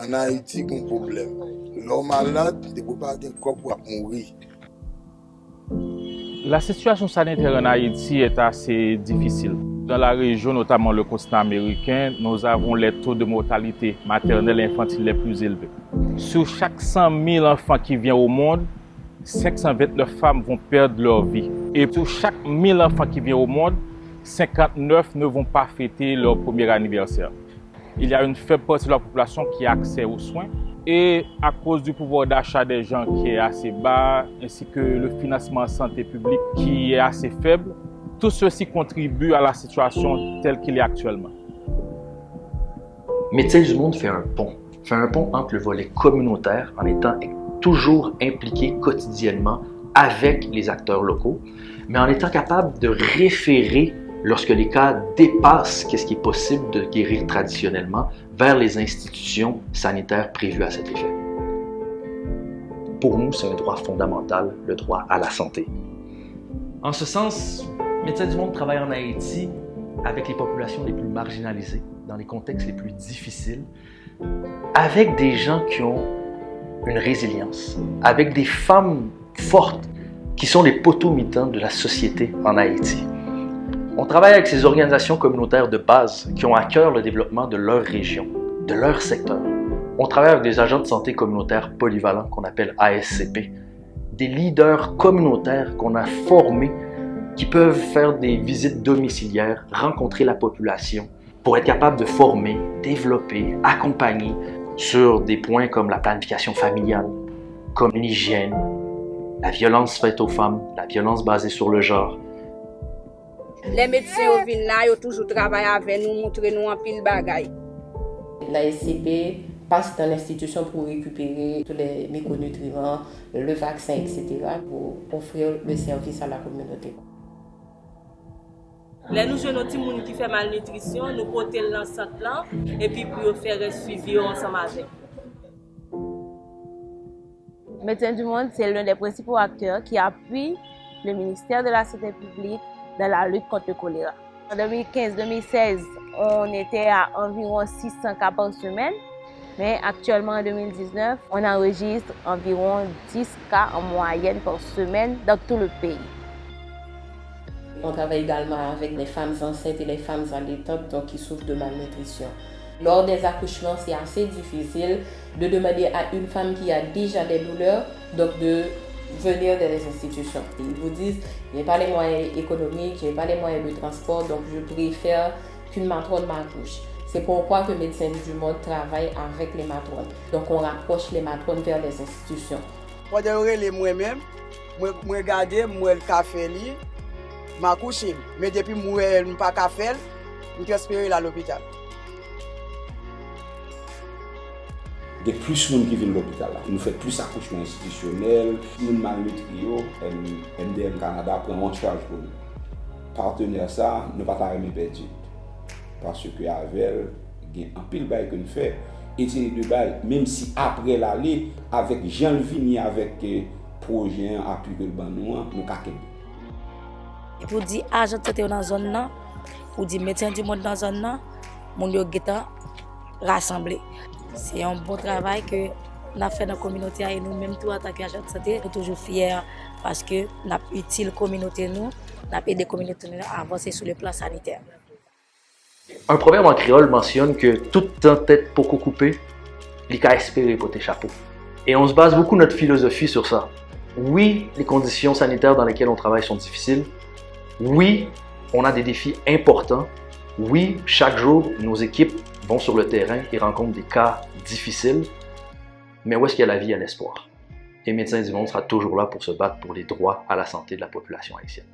En Haïti, il y a un problème. L'homme malade, il ne peut pas avoir un corps pour mourir. La situation sanitaire en Haïti est assez difficile. Dans la région, notamment le continent américain, nous avons les taux de mortalité maternelle et infantile les plus élevés. Sur chaque 100 000 enfants qui viennent au monde, 529 femmes vont perdre leur vie. Et sur chaque 1000 enfants qui viennent au monde, 59 ne vont pas fêter leur premier anniversaire. Il y a une faible partie de la population qui a accès aux soins. Et à cause du pouvoir d'achat des gens qui est assez bas, ainsi que le financement en santé publique qui est assez faible, tout ceci contribue à la situation telle qu'il est actuellement. Médecins du Monde fait un pont entre le volet communautaire en étant toujours impliqué quotidiennement avec les acteurs locaux, mais en étant capable de référer lorsque les cas dépassent ce qui est possible de guérir traditionnellement vers les institutions sanitaires prévues à cet effet. Pour nous, c'est un droit fondamental, le droit à la santé. En ce sens, Médecins du Monde travaille en Haïti avec les populations les plus marginalisées, dans les contextes les plus difficiles, avec des gens qui ont une résilience, avec des femmes fortes qui sont les poteaux mitants de la société en Haïti. On travaille avec ces organisations communautaires de base qui ont à cœur le développement de leur région, de leur secteur. On travaille avec des agents de santé communautaires polyvalents qu'on appelle ASCP, des leaders communautaires qu'on a formés qui peuvent faire des visites domiciliaires, rencontrer la population pour être capables de former, développer, accompagner sur des points comme la planification familiale, comme l'hygiène, la violence faite aux femmes, la violence basée sur le genre. Les médecins viennent là, ils ont toujours travaillé avec nous, montrer nous un pile bagaille. La SCP passe dans l'institution pour récupérer tous les micronutriments, le vaccin, etc., pour offrir le service à la communauté. Les nous jeunes petits gens qui font malnutrition, nous portons dans le centre là, et puis pour faire un suivi ensemble avec. Médecins du Monde, c'est l'un des principaux acteurs qui appuie le ministère de la Santé publique dans la lutte contre le choléra. En 2015-2016, on était à environ 600 cas par semaine, mais actuellement en 2019, on enregistre environ 10 cas en moyenne par semaine dans tout le pays. On travaille également avec les femmes enceintes et les femmes allaitantes qui souffrent de malnutrition. Lors des accouchements, c'est assez difficile de demander à une femme qui a déjà des douleurs donc de venir dans les institutions. Ils vous disent, je n'ai pas les moyens économiques, je n'ai pas les moyens de transport, donc je préfère qu'une matrone m'accouche. C'est pourquoi que Médecins du Monde travaille avec les matrones. Donc on rapproche les matrones vers les institutions. Moi, moi-même, je regarde, moi le café, je m'accouche, mais depuis que je n'ai pas de café, je espère à l'hôpital. Il y a plus de monde qui viennent à l'hôpital. Nous faisons plus d'accouchements institutionnels. Nous malnutris, MDM Canada prend en charge pour nous. Partenaire ça, nous ne pouvons pas perdre. Parce qu'avec elle, il y a un pile de bail que nous faisons. Et c'est de bail, même si après l'aller, avec Jean Vini, avec le projet, appui que le ban nous avons. Pour dire agent de santé dans la zone, pour dire médecin du monde dans la zone, mon yo geta rassemblé. C'est un bon travail que nous avons fait dans la communauté et nous-mêmes, tout en tant qu'agents de santé, nous sommes toujours fiers parce que nous avons utile la communauté, nous avons aidé la communauté à avancer sur le plan sanitaire. Un proverbe en créole mentionne que toute tête pour couper, il faut espérer pour tes chapeaux. Et on se base beaucoup notre philosophie sur ça. Oui, les conditions sanitaires dans lesquelles on travaille sont difficiles. Oui, on a des défis importants. Oui, chaque jour, nos équipes vont sur le terrain et rencontrent des cas difficiles. Mais où est-ce qu'il y a la vie et l'espoir? Et Médecins du Monde sera toujours là pour se battre pour les droits à la santé de la population haïtienne.